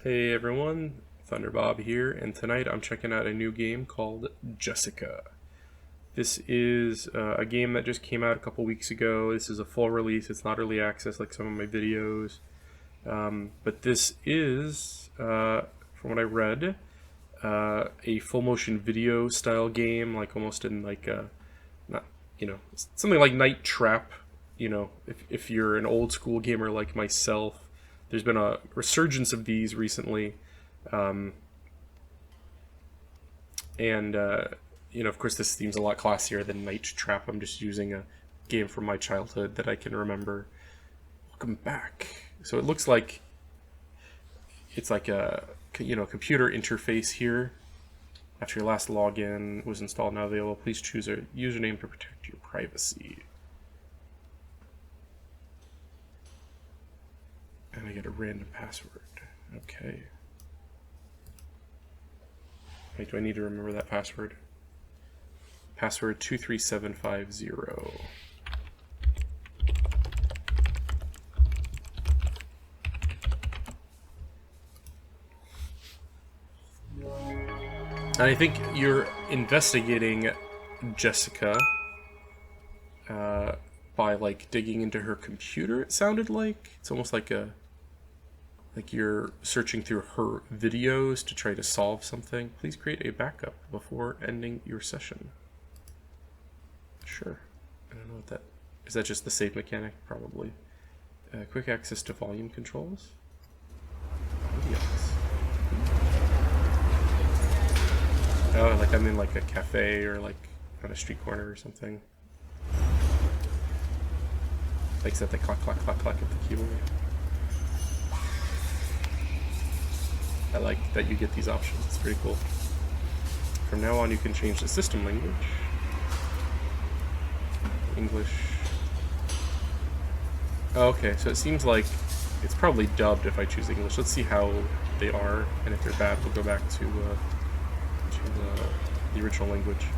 Hey everyone, Thunderbob here, and tonight I'm checking out a new game called Jessika. This is a game that just came out a couple weeks ago. This is a full release, it's not early access like some of my videos. But this is, from what I read, a full motion video style game, like almost in like a, not, something like Night Trap. If you're an old school gamer like myself, there's been a resurgence of these recently, and of course, this seems a lot classier than Night Trap. I'm just using a game from my childhood that I can remember. Welcome back. So it looks like it's like a computer interface here. After your last login was installed, now available. Please choose a username to protect your privacy. And I get a random password. Okay. Wait, do I need to remember that password? Password 23750. And I think you're investigating Jessika by like digging into her computer. It sounded like it's almost like you're searching through her videos to try to solve something. Please create a backup before ending your session. Sure. I don't know what that is. That just the save mechanic? Probably. Quick access to volume controls. Yes. Oh, like I'm in like a cafe or like on a street corner or something. Like that, they clack, clack, clack, clack at the keyboard. I like that you get these options. It's pretty cool. From now on, you can change the system language. English. Oh, okay, so it seems like it's probably dubbed if I choose English. Let's see how they are, and if they're bad, we'll go back to the original language.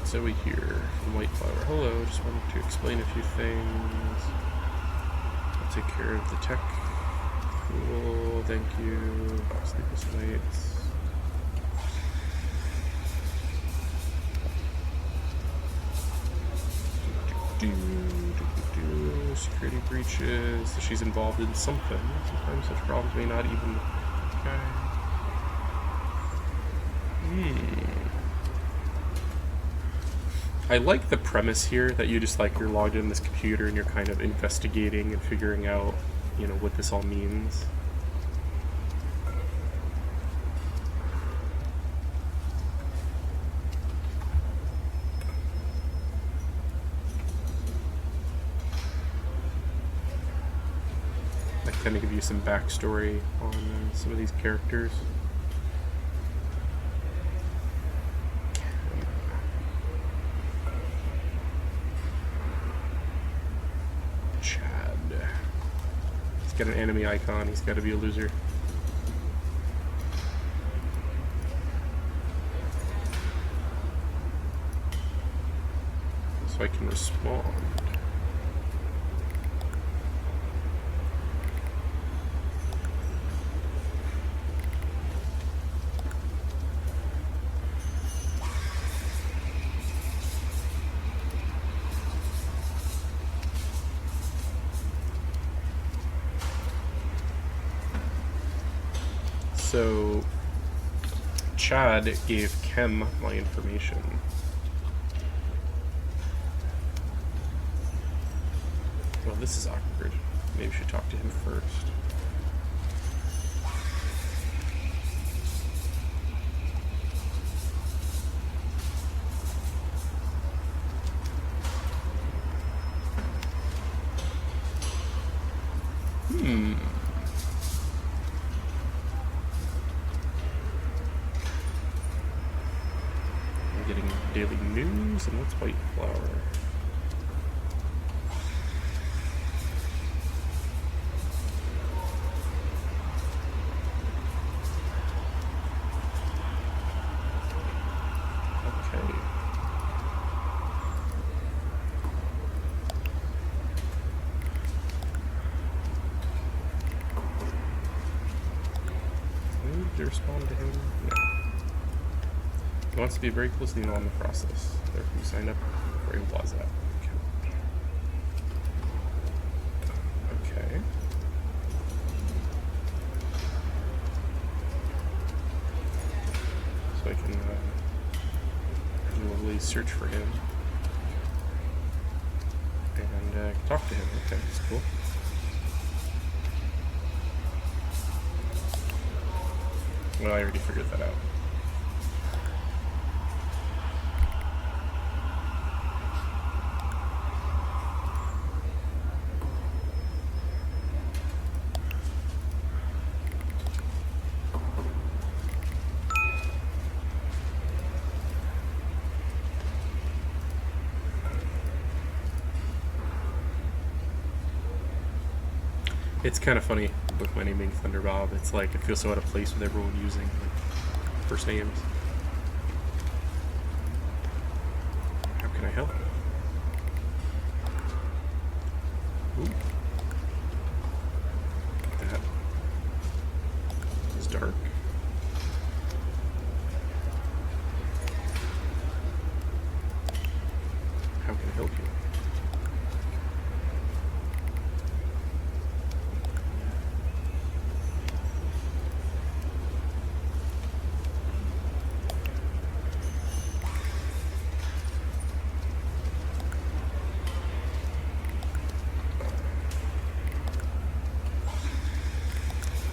Zoe here from White Flower. Hello, just wanted to explain a few things. I'll take care of the tech. Cool, thank you. Sleepless nights. Security breaches. So she's involved in something. Sometimes such problems may not even. Okay. I like the premise here that you just you're logged in this computer and you're kind of investigating and figuring out, what this all means. That kind of give you some backstory on some of these characters. Got an enemy icon, he's got to be a loser. So I can respond. So, Chad gave Kem my information. Well, this is awkward. Maybe we should talk to him first. Getting daily news, and what's White Flower? Okay. to him? No. He wants to be very closely involved in the process. Therefore, you signed up for a WhatsApp account. Okay. So I can presumably search for him and talk to him. Okay, that's cool. Well, I already figured that out. It's kind of funny with my name being Thunder Bob. It's like I feel so out of place with everyone using like first names. How can I help? Ooh. That is dark. How can I help you?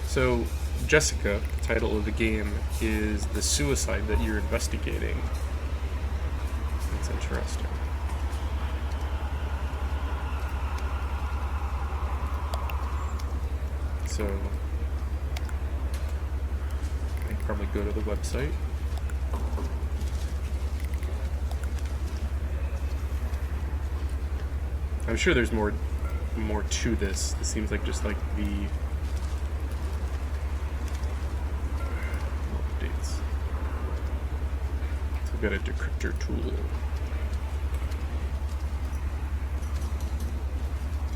So, Jessika, the title of the game, is the suicide that you're investigating. That's interesting. So, I can probably go to the website. I'm sure there's more to this. This seems like just like the updates. So I've got a decryptor tool.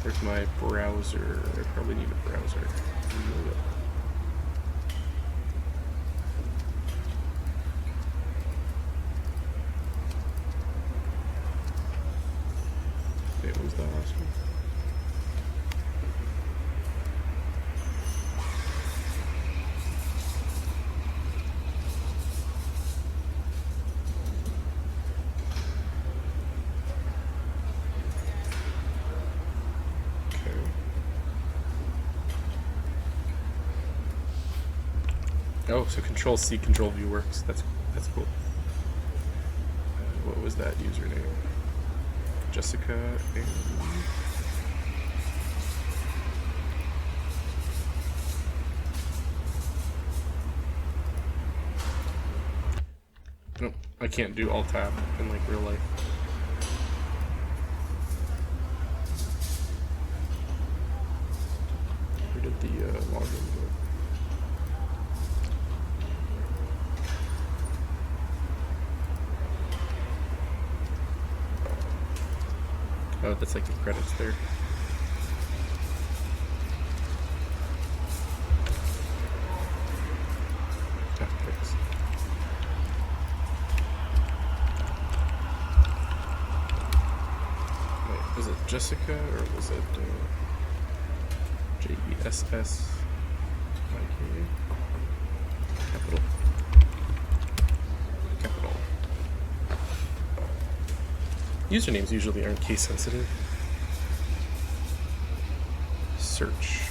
Where's my browser? I probably need a browser. Wait, what was that last one? Oh, so Control-C, Control-V works. That's cool. What was that username? Jessika and... Nope, I can't do Alt-Tab in like real life. Where did the login go? Oh, that's like the credits there. Tactics. Wait, was it Jessika or was it Jessika? Capital. Capital. Usernames usually aren't case sensitive. Search.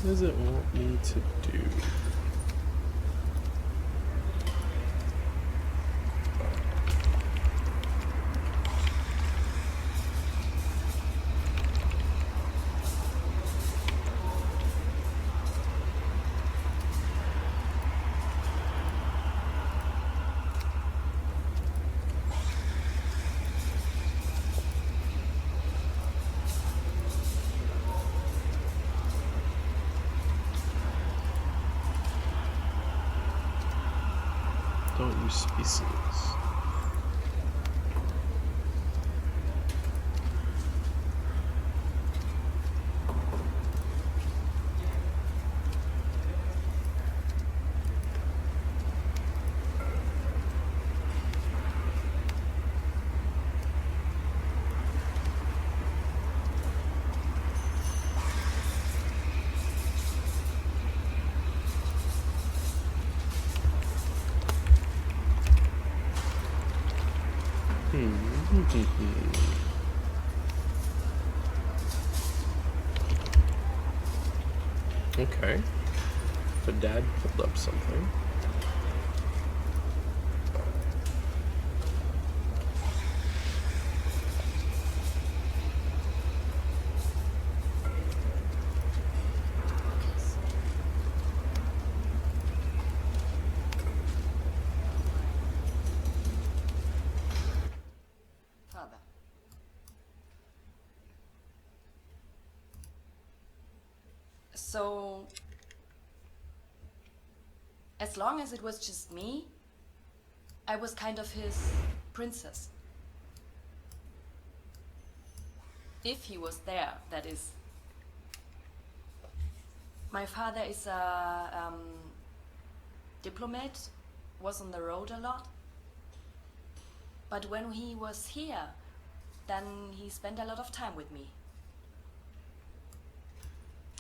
What does it want me to do? Don't use species. Okay. So Dad pulled up something. Father. So, as long as it was just me, I was kind of his princess. If he was there, that is. My father is a diplomat, was on the road a lot. But when he was here, then he spent a lot of time with me.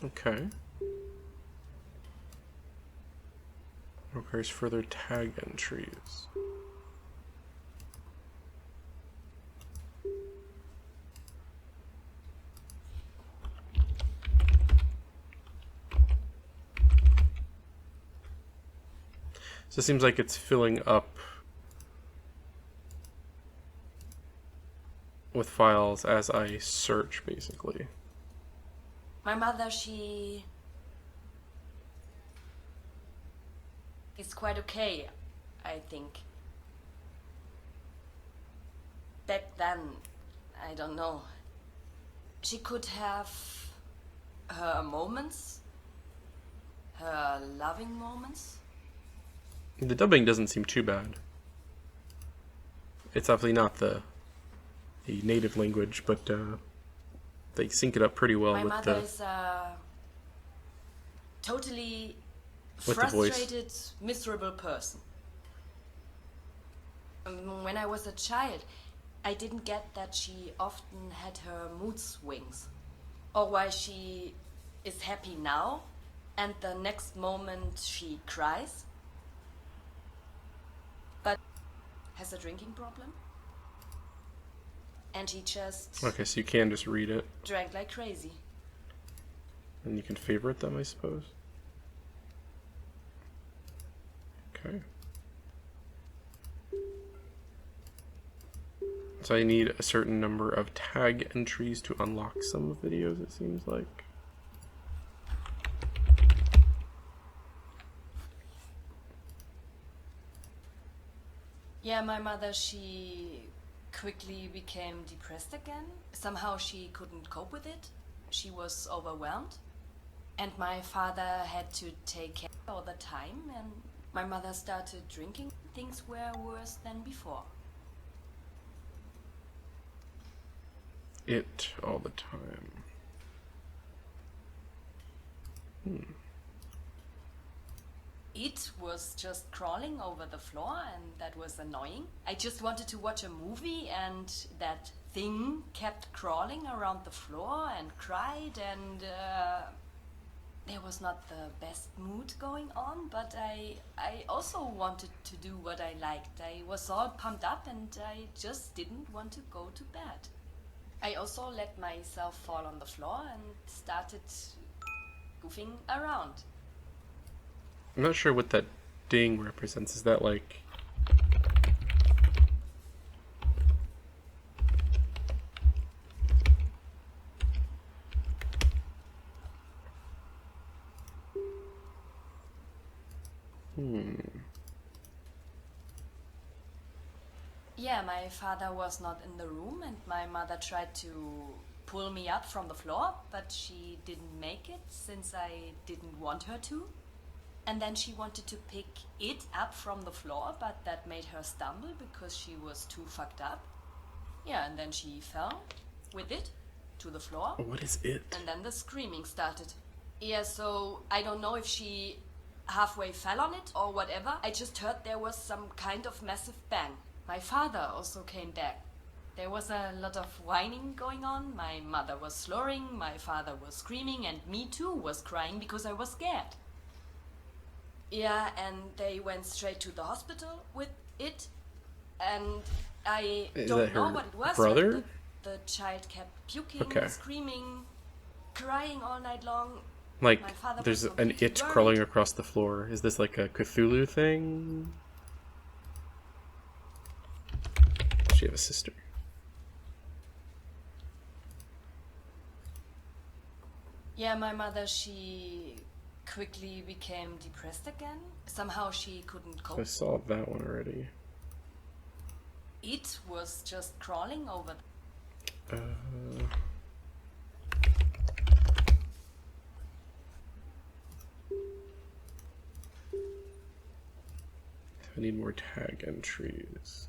Okay. Requires further tag entries. So it seems like it's filling up with files as I search, basically. My mother, she is quite okay, I think. Back then, I don't know. She could have her moments, her loving moments. The dubbing doesn't seem too bad. It's obviously not the native language, but they sync it up pretty well My with mother the is a totally with the voice. frustrated, miserable person. When I was a child, I didn't get that she often had her mood swings, or why she is happy now and the next moment she cries, but has a drinking problem, and he just Okay, so you can just read it, drank like crazy. and you can favorite them, I suppose. Okay. So I need a certain number of tag entries to unlock some videos, it seems like. Yeah, my mother, she quickly became depressed again. Somehow she couldn't cope with it. She was overwhelmed. And my father had to take care all the time, and my mother started drinking. Things were worse than before. It all the time. It was just crawling over the floor, and that was annoying. I just wanted to watch a movie, and that thing kept crawling around the floor and cried, and there was not the best mood going on, but I also wanted to do what I liked. I was all pumped up, and I just didn't want to go to bed. I also let myself fall on the floor and started goofing around. I'm not sure what that ding represents. Is that like... Yeah, my father was not in the room and my mother tried to pull me up from the floor, but she didn't make it since I didn't want her to. And then she wanted to pick it up from the floor, but that made her stumble because she was too fucked up. Yeah, and then she fell with it to the floor. What is it? And then the screaming started. Yeah, so I don't know if she halfway fell on it or whatever. I just heard there was some kind of massive bang. My father also came back. There was a lot of whining going on. My mother was slurring, my father was screaming, and me too was crying because I was scared. Yeah, and they went straight to the hospital with it. And I don't know what it was. Brother? The child kept puking, Okay. screaming, crying all night long. Like, My father was there's an completely it worried. crawling across the floor. Is this like a Cthulhu thing? Does she have a sister? Yeah, my mother, she quickly became depressed again. Somehow she couldn't I cope. saw that one already. It was just crawling over. I need more tag entries.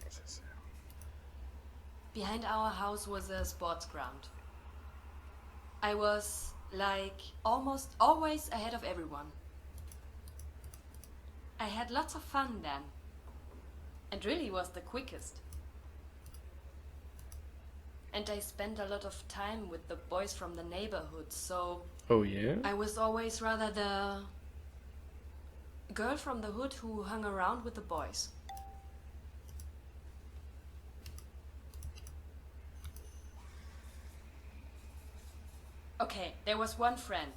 What's this? Behind our house was a sports ground. I was like almost always ahead of everyone. I had lots of fun then. And really was the quickest. And I spent a lot of time with the boys from the neighborhood, so Oh yeah? I was always rather the girl from the hood who hung around with the boys. Okay, there was one friend.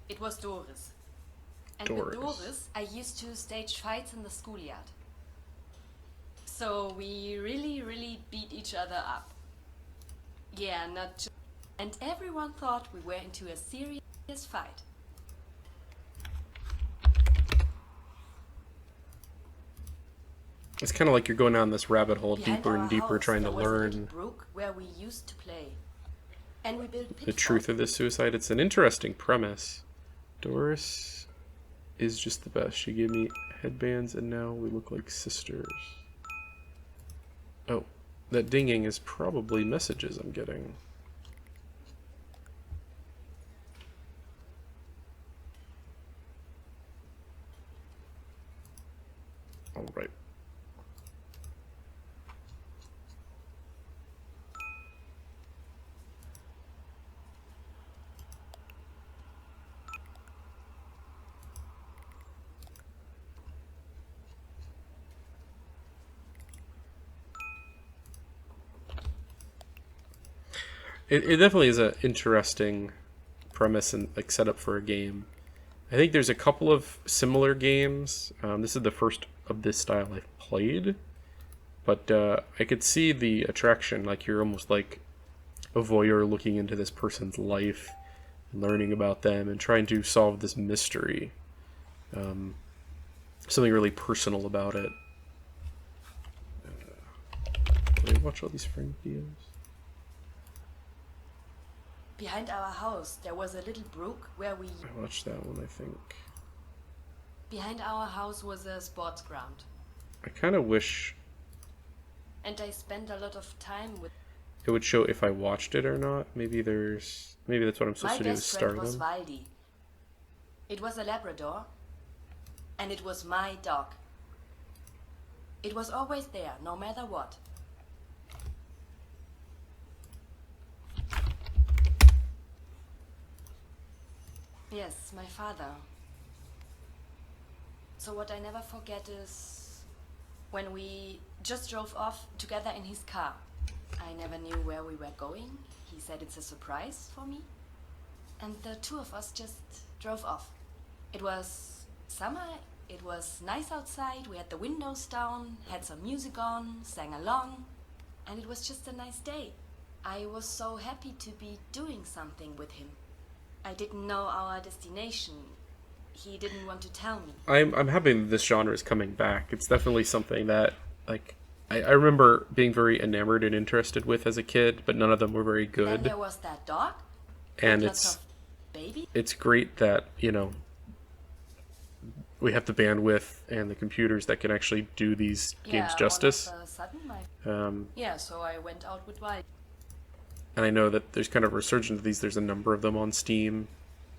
It was Doris. And with Doris. Doris, I used to stage fights in the schoolyard. So we really beat each other up. Yeah, not just... And everyone thought we were into a serious fight. It's kind of like you're going down this rabbit hole Behind deeper our and deeper house, trying to there was a little learn brook where we used to play. And we built the truth of this suicide. It's an interesting premise. Doris is just the best. She gave me headbands and now we look like sisters. Oh, that dinging is probably messages I'm getting. All right. It definitely is an interesting premise and like setup for a game. I think there's a couple of similar games. This is the first of this style I've played, but I could see the attraction. Like you're almost like a voyeur looking into this person's life, and learning about them, and trying to solve this mystery. Something really personal about it. Did I watch all these Frank videos? Behind our house, there was a little brook where we... I watched that one, I think. Behind our house was a sports ground. I kind of wish And I spent a lot of time with... it would show if I watched it or not. Maybe that's what I'm supposed My to do is best start friend was them. Valdi. It was a Labrador. And it was my dog. It was always there, no matter what. Yes, my father. So what I never forget is when we just drove off together in his car. I never knew where we were going. He said it's a surprise for me. And the two of us just drove off. It was summer, it was nice outside, we had the windows down, had some music on, sang along, and it was just a nice day. I was so happy to be doing something with him. I didn't know our destination. He didn't want to tell me. I'm happy that this genre is coming back. It's definitely something that, like, I remember being very enamored and interested with as a kid, but none of them were very good. Then there was that dog. And with lots of baby. It's great that, you know, we have the bandwidth and the computers that can actually do these games justice. All of a sudden so I went out with Wild. And I know that there's kind of a resurgence of these. There's a number of them on Steam.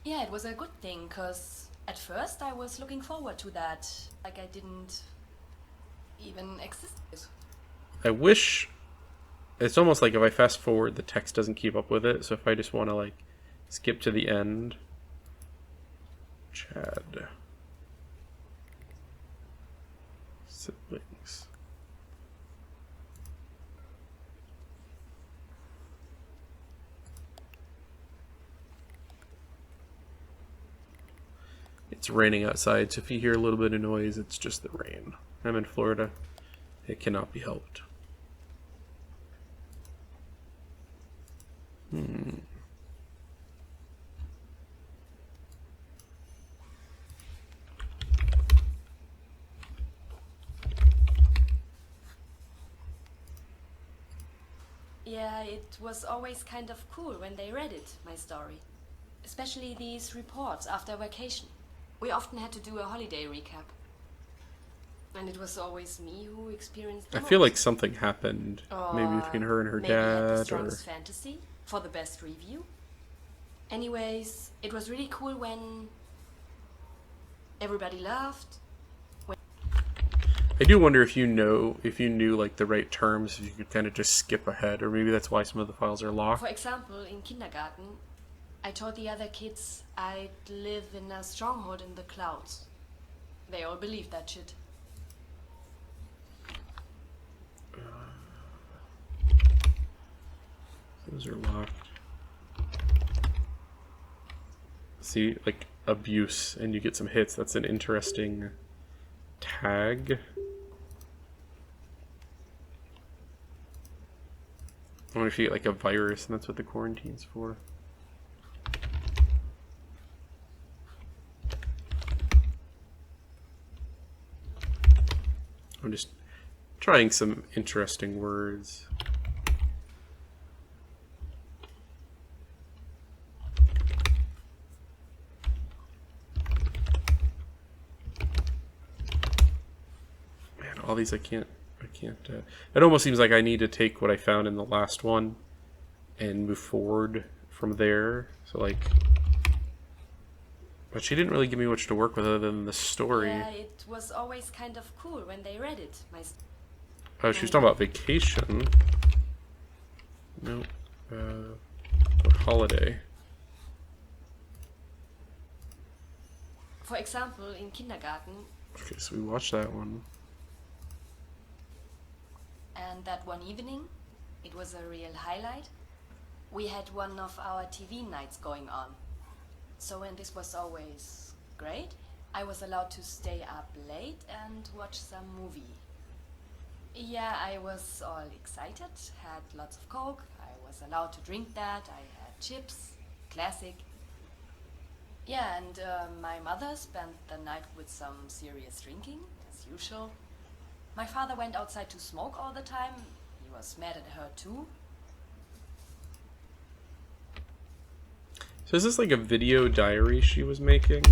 Yeah, it was a good thing, because at first I was looking forward to that. Like, I didn't even exist. I wish... It's almost like if I fast forward, the text doesn't keep up with it. So if I just want to, like, skip to the end... Chad... Siblings... It's raining outside, so if you hear a little bit of noise, it's just the rain. I'm in Florida. It cannot be helped. Yeah, it was always kind of cool when they read it, my story. Especially these reports after vacation. We often had to do a holiday recap. And it was always me who experienced the I feel most. like something happened, maybe between her and her Maybe had the dad, or... strongest fantasy for the best review. Anyways, it was really cool when everybody laughed. I do wonder if you knew like the right terms, if you could kind of just skip ahead, or maybe that's why some of the files are locked. For example, in kindergarten, I told the other kids I'd live in a stronghold in the clouds. They all believed that shit. Those are locked. See, like, abuse, and you get some hits. That's an interesting tag. I wonder if you get, like, a virus, and that's what the quarantine's for. I'm just trying some interesting words. Man, all these I can't. It almost seems like I need to take what I found in the last one and move forward from there. So, like, but she didn't really give me much to work with other than the story. Yeah, it was always kind of cool when they read it. Oh, she was talking about vacation. No. Holiday. For example, in kindergarten. Okay, so we watched that one. And that one evening, it was a real highlight. We had one of our TV nights going on. So when this was always great, I was allowed to stay up late and watch some movie. Yeah, I was all excited, had lots of Coke, I was allowed to drink that, I had chips, classic. Yeah, and my mother spent the night with some serious drinking, as usual. My father went outside to smoke all the time, he was mad at her too. So is this like a video diary she was making?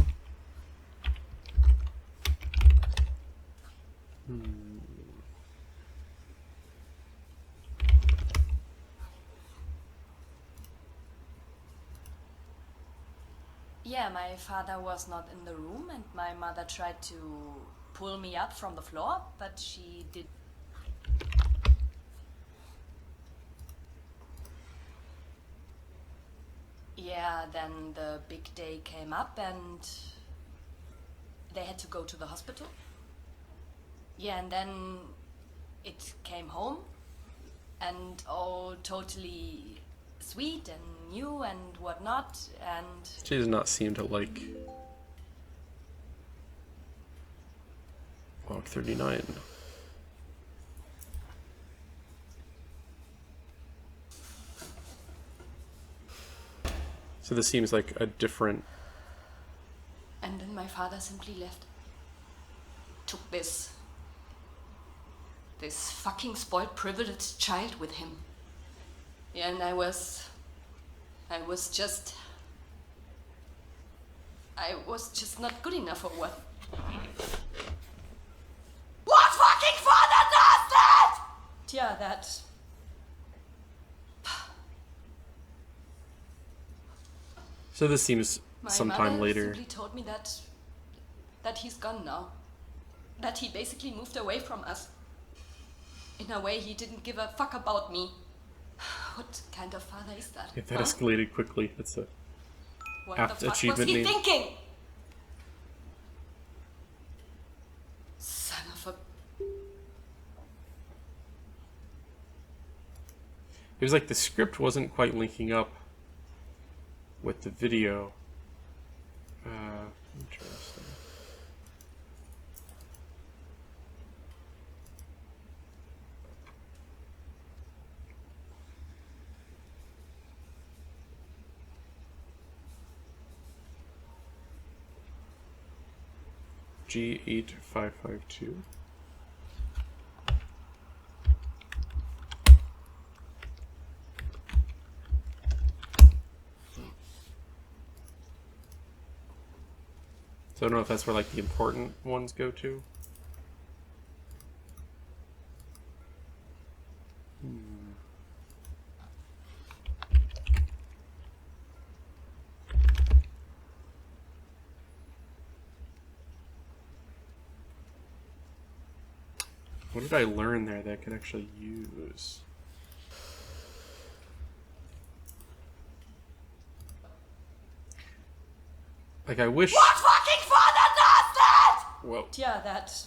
Yeah, my father was not in the room and my mother tried to pull me up from the floor, but she did. Yeah, then the big day came up and they had to go to the hospital. Yeah, and then it came home and all totally sweet and new and whatnot, and She does not seem to like Walk 39. So this seems like a different... And then my father simply left. Took this fucking spoiled, privileged child with him. Yeah, and I was just not good enough, or what? What fucking father does that? Yeah, that. So this seems My sometime mother later. simply told me that he's gone now. That he basically moved away from us. In a way, he didn't give a fuck about me. What kind of father is that? Yeah, that escalated quickly. That's a What apt the fuck was achievement he name. thinking? Son of a... It was like the script wasn't quite linking up with the video. Interesting. G8552. So I don't know if that's where like the important ones go to. What did I learn there that I could actually use? Like I wish... What fucking father does that? Whoa. Yeah, that.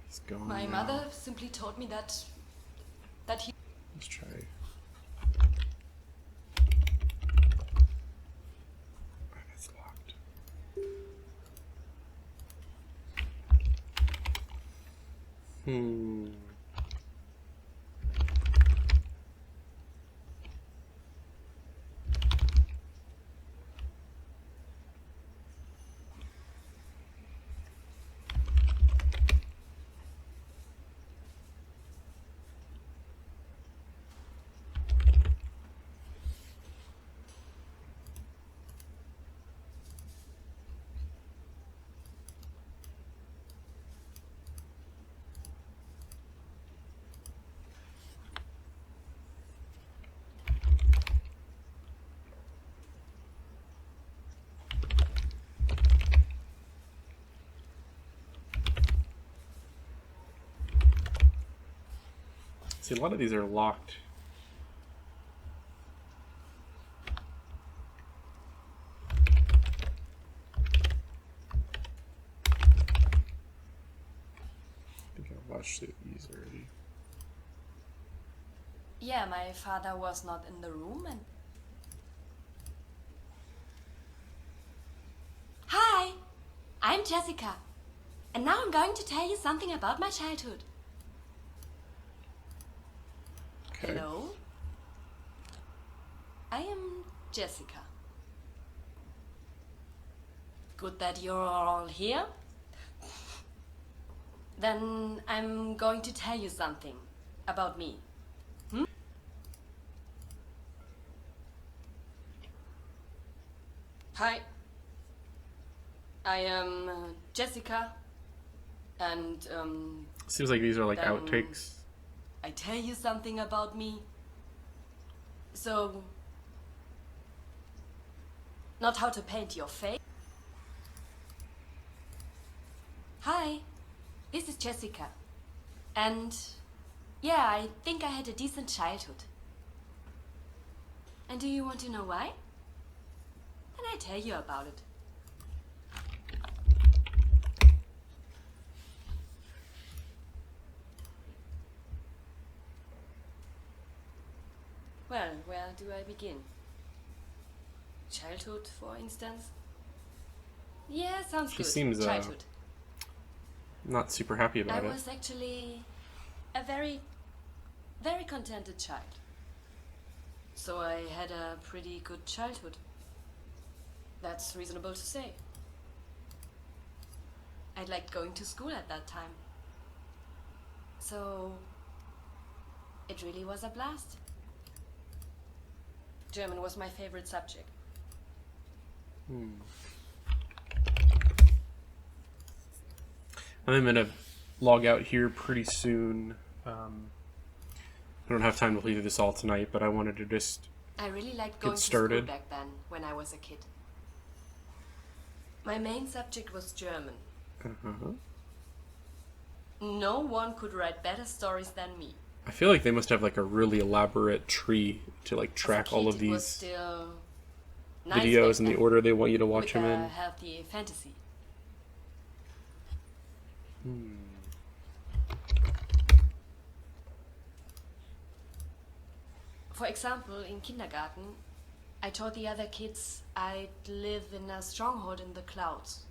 He's gone My now. mother simply told me that he... Let's try. Oh, that's locked. See, a lot of these are locked. I think I watched these already. Yeah, my father was not in the room and... Hi, I'm Jessica. And now I'm going to tell you something about my childhood. Okay. Hello? I am Jessica. Good that you're all here. Then I'm going to tell you something about me. Hi. I am Jessica, and Seems like these are like Then- outtakes. I tell you something about me. So, not how to paint your face. Hi, this is Jessica. And yeah, I think I had a decent childhood. And do you want to know why? Then I tell you about it. Well, where do I begin? Childhood, for instance? Yeah, sounds She good. seems Childhood. not super happy I about it. was actually a very, very contented child. So I had a pretty good childhood. That's reasonable to say. I liked going to school at that time. So it really was a blast. German was my favorite subject. I'm gonna log out here pretty soon. I don't have time to play through this all tonight, but I wanted to just I really liked going to started. school back then, when I was a kid. My main subject was German. No one could write better stories than me. I feel like they must have like a really elaborate tree to like track As a all kid, of it was these still nice videos back in the then, order they want you to watch with them a in. healthy fantasy. For example, in kindergarten, I told the other kids I'd live in a stronghold in the clouds.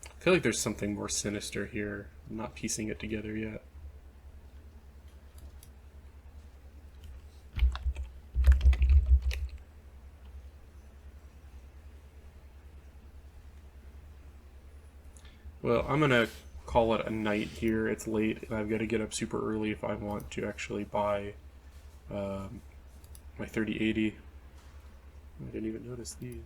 I feel like there's something more sinister here. I'm not piecing it together yet. Well, I'm gonna call it a night here. It's late, and I've got to get up super early if I want to actually buy my 3080. I didn't even notice these.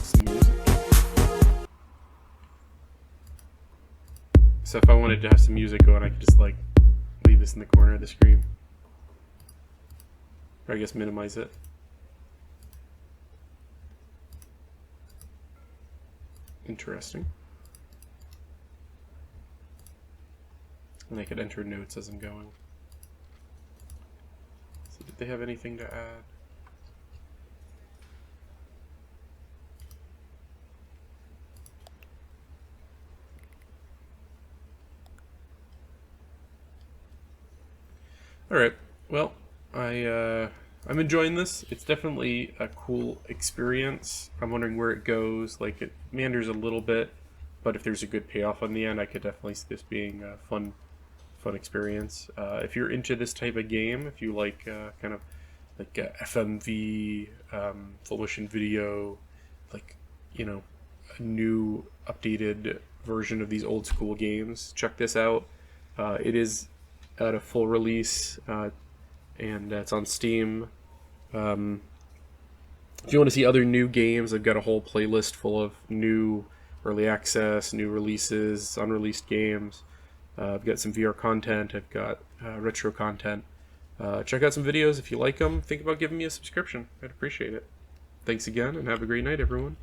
Some music. So if I wanted to have some music going, I could just like leave this in the corner of the screen. Or I guess minimize it. Interesting. And I could enter notes as I'm going. So did they have anything to add? All right. Well, I'm enjoying this. It's definitely a cool experience. I'm wondering where it goes. Like it meanders a little bit, but if there's a good payoff on the end, I could definitely see this being a fun experience. If you're into this type of game, if you like kind of like FMV, full motion video, like a new updated version of these old school games, check this out. It is at a full release, and it's on Steam. If you want to see other new games, I've got a whole playlist full of new early access, new releases, unreleased games. I've got some VR content. I've got retro content. Check out some videos if you like them. Think about giving me a subscription. I'd appreciate it. Thanks again, and have a great night, everyone.